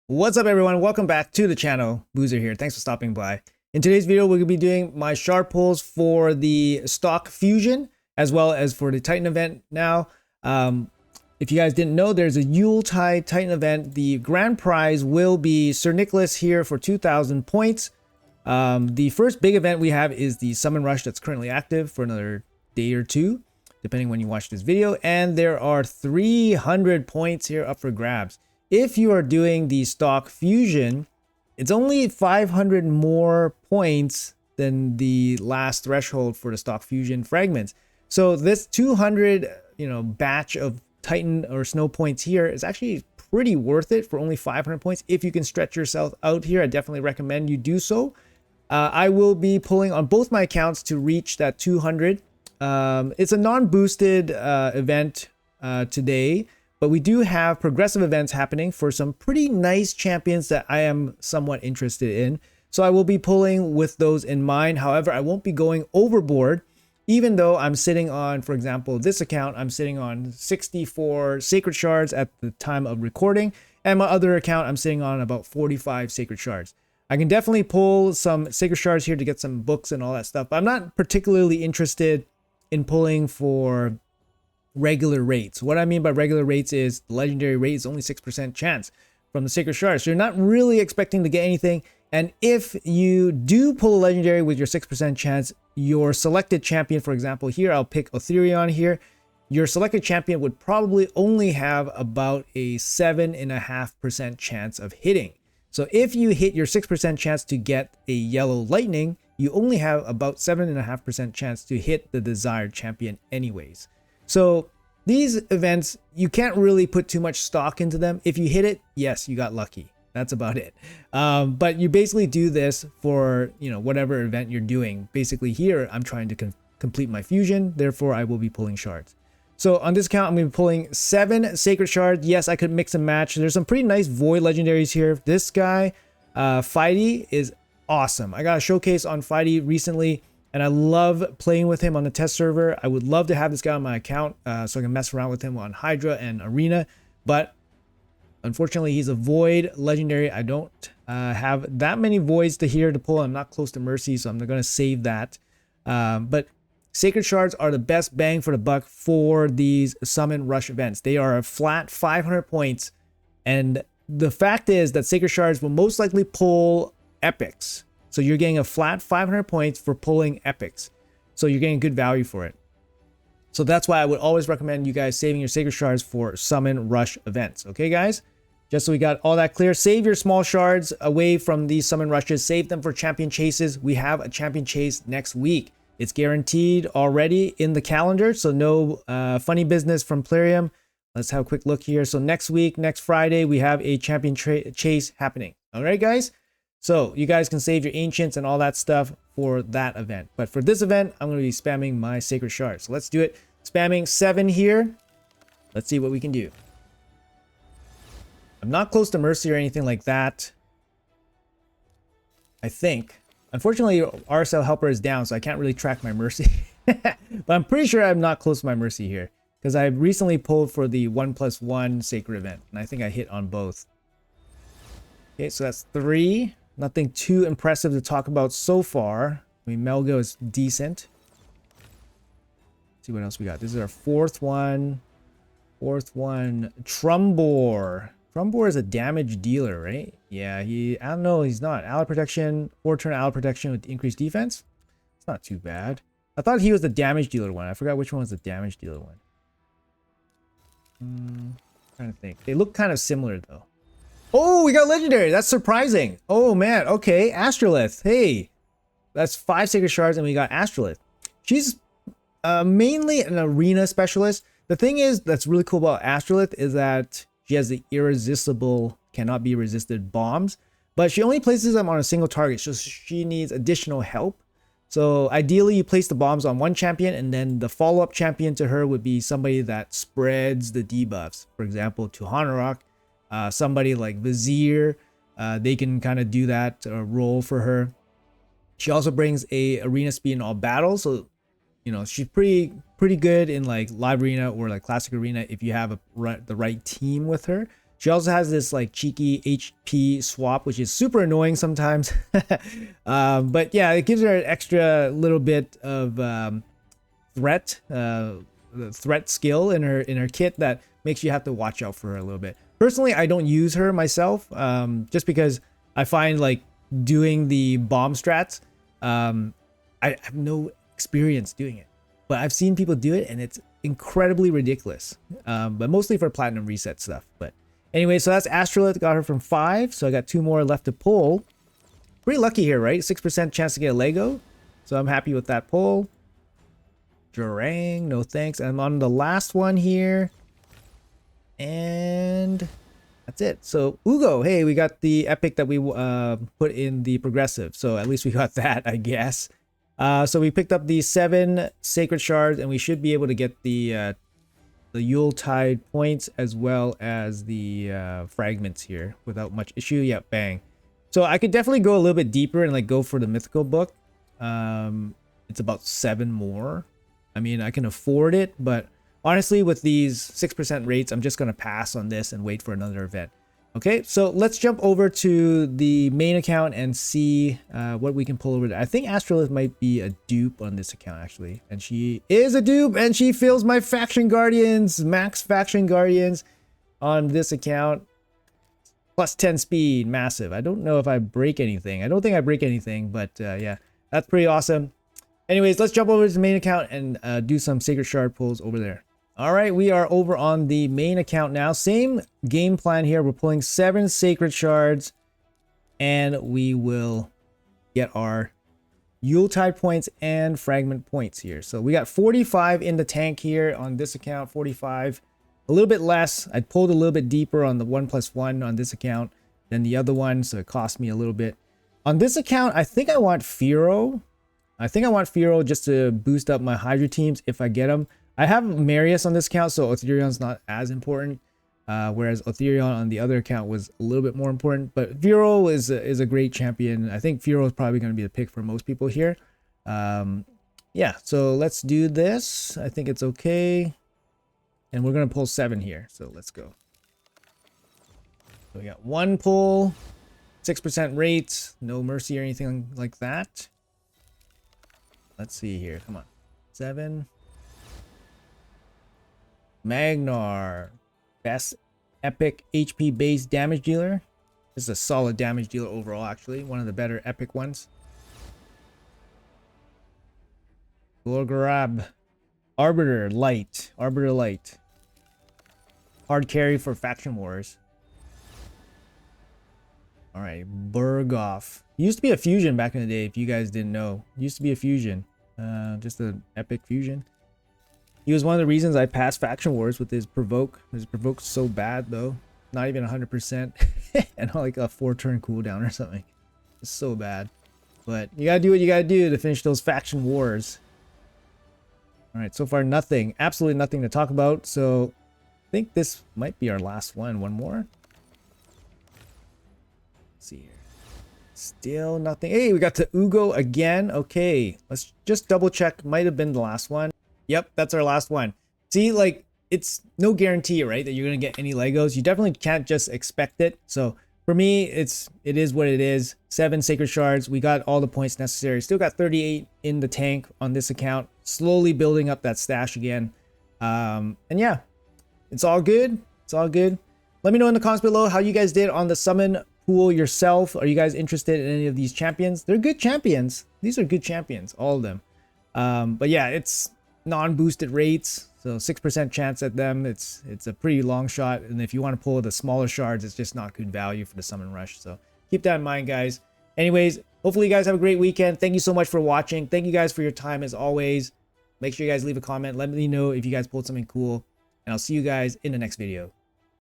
What's up, everyone? Welcome back to the channel. Boozer here. Thanks for stopping by. In today's video, we're going to be doing my shard pulls for the Stokk Fusion as well as for the Titan event now. If you guys didn't know, there's a Yuletide Titan event. The grand prize will be Sir Nicholas here for 2,000 points. The first big event we have is the Summon Rush that's currently active for another day or two, depending when you watch this video. And there are 300 points here up for grabs. If you are doing the Stokk Fusion, it's only 500 more points than the last threshold for the Stokk Fusion fragments. So this 200, batch of Titan or Snow points here is actually pretty worth it for only 500 points. If you can stretch yourself out here, I definitely recommend you do so. I will be pulling on both my accounts to reach that 200. It's a non-boosted event today. But we do have progressive events happening for some pretty nice champions that I am somewhat interested in. So I will be pulling with those in mind. However, I won't be going overboard, even though I'm sitting on, for example, this account, I'm sitting on 64 sacred shards at the time of recording. And my other account, I'm sitting on about 45 sacred shards. I can definitely pull some sacred shards here to get some books and all that stuff. But I'm not particularly interested in pulling for regular rates. What I mean by regular rates is the legendary rate is only 6% chance from the sacred shards. So you're not really expecting to get anything. And if you do pull a legendary with your 6% chance, your selected champion, for example, here, I'll pick Ethereon here. Your selected champion would probably only have about a 7.5% chance of hitting. So if you hit your 6% chance to get a yellow lightning, you only have about 7.5% chance to hit the desired champion anyways. So these events, you can't really put too much stock into them. If you hit it, yes, you got lucky. That's about it. But you basically do this for, whatever event you're doing. Basically here, I'm trying to complete my fusion. Therefore, I will be pulling shards. So on this account, I'm going to be pulling 7 sacred shards. Yes, I could mix and match. There's some pretty nice void legendaries here. This guy, Fighty, is awesome. I got a showcase on Fighty recently, and I love playing with him on the test server. I would love to have this guy on my account so I can mess around with him on Hydra and Arena. But unfortunately, he's a Void legendary. I don't have that many Voids to pull. I'm not close to Mercy, so I'm going to save that. But Sacred Shards are the best bang for the buck for these Summon Rush events. They are a flat 500 points. And the fact is that Sacred Shards will most likely pull epics. So you're getting a flat 500 points for pulling epics. So you're getting good value for it. So that's why I would always recommend you guys saving your sacred shards for Summon Rush events. Okay, guys? Just so we got all that clear. Save your small shards away from these Summon Rushes. Save them for champion chases. We have a champion chase next week. It's guaranteed already in the calendar. So no funny business from Plarium. Let's have a quick look here. So next week, next Friday, we have a champion chase happening. All right, guys? So you guys can save your ancients and all that stuff for that event. But for this event, I'm going to be spamming my sacred shards. So let's do it. Spamming 7 here. Let's see what we can do. I'm not close to Mercy or anything like that, I think. Unfortunately, RSL Helper is down, so I can't really track my Mercy. But I'm pretty sure I'm not close to my Mercy here, because I recently pulled for the 1+1 sacred event, and I think I hit on both. Okay, so that's 3. Nothing too impressive to talk about so far. I mean, Melgo is decent. Let's see what else we got. This is our 4th one. 4th one. Trumbor. Trumbor is a damage dealer, right? Yeah, I don't know, he's not. Ally protection, 4-turn ally protection with increased defense. It's not too bad. I thought he was the damage dealer one. I forgot which one was the damage dealer one. Trying to think. They look kind of similar though. Oh, we got legendary. That's surprising. Oh man. Okay, Astrolith. Hey, that's 5 sacred shards, and we got Astrolith. She's mainly an arena specialist. The thing is that's really cool about Astrolith is that she has the irresistible, cannot be resisted bombs, but she only places them on a single target, so she needs additional help. So ideally, you place the bombs on one champion, and then the follow-up champion to her would be somebody that spreads the debuffs. For example, to Hanorok. Somebody like Vizier, they can kind of do that role for her. She also brings a arena speed in all battles, so she's pretty good in like live arena or like classic arena if you have the right team with her. She also has this like cheeky HP swap, which is super annoying sometimes. But yeah, it gives her an extra little bit of threat skill in her kit that makes you have to watch out for her a little bit. Personally, I don't use her myself, just because I find like doing the bomb strats, I have no experience doing it, but I've seen people do it and it's incredibly ridiculous, but mostly for platinum reset stuff. But anyway, so that's Astrolith, got her from 5, so I got 2 more left to pull. Pretty lucky here, right? 6% chance to get a Lego, so I'm happy with that pull. Durang, no thanks. I'm on the last one here, and that's it. So Ugo, hey, we got the epic that we put in the progressive, so at least we got that, I guess. So we picked up the 7 sacred shards, and we should be able to get the Yuletide points as well as the fragments here without much issue. Yep, bang. So I could definitely go a little bit deeper and like go for the mythical book. It's about 7 more. I mean, I can afford it, but honestly, with these 6% rates, I'm just going to pass on this and wait for another event. Okay, so let's jump over to the main account and see what we can pull over there. I think Astrolith might be a dupe on this account, actually. And she is a dupe, and she fills my faction guardians, max faction guardians on this account. Plus 10 speed, massive. I don't know if I break anything. I don't think I break anything, but yeah, that's pretty awesome. Anyways, let's jump over to the main account and do some sacred shard pulls over there. All right, we are over on the main account now. Same game plan here. We're pulling 7 sacred shards, and we will get our Yuletide points and fragment points here. So we got 45 in the tank here on this account, 45. A little bit less. I pulled a little bit deeper on the 1+1 on this account than the other one, so it cost me a little bit. On this account, I think I want Firo. I think I want Firo just to boost up my Hydra teams if I get them. I have Marius on this account, so Otherion's not as important, whereas Otherion on the other account was a little bit more important. But Firo is a great champion. I think Firo is probably going to be the pick for most people here. Yeah, so let's do this. I think it's okay. And we're going to pull 7 here, so let's go. So we got 1 pull, 6% rates, no mercy or anything like that. Let's see here. Come on. 7. Magnar. Best epic HP based damage dealer. This is a solid damage dealer overall, actually. One of the better epic ones. Gorgrab. Arbiter light. Arbiter light. Hard carry for faction wars. Alright, Burgoff. Used to be a fusion back in the day, if you guys didn't know. Used to be a fusion. Just an epic fusion. He was one of the reasons I passed faction wars with his provoke. His provoke's so bad though. Not even 100%. And like a 4-turn cooldown or something. It's so bad. But you gotta do what you gotta do to finish those faction wars. Alright, so far nothing. Absolutely nothing to talk about. So I think this might be our last one. One more. See here. Still nothing. Hey, we got to Ugo again. Okay, let's just double check. Might have been the last one. Yep, that's our last one. See, like, it's no guarantee, right, that you're gonna get any Legos. You definitely can't just expect it. So for me, it is what it is. 7 sacred shards. We got all the points necessary. Still got 38 in the tank on this account. Slowly building up that stash again. And yeah, it's all good. It's all good. Let me know in the comments below how you guys did on the summon pool yourself. Are you guys interested in any of these champions? They're good champions. These are good champions, all of them. But yeah, it's non-boosted rates, so 6% chance at them. It's a pretty long shot, and if you want to pull the smaller shards, it's just not good value for the summon rush. So keep that in mind, guys. Anyways, hopefully you guys have a great weekend. Thank you so much for watching. Thank you guys for your time as always. Make sure you guys leave a comment. Let me know if you guys pulled something cool, and I'll see you guys in the next video.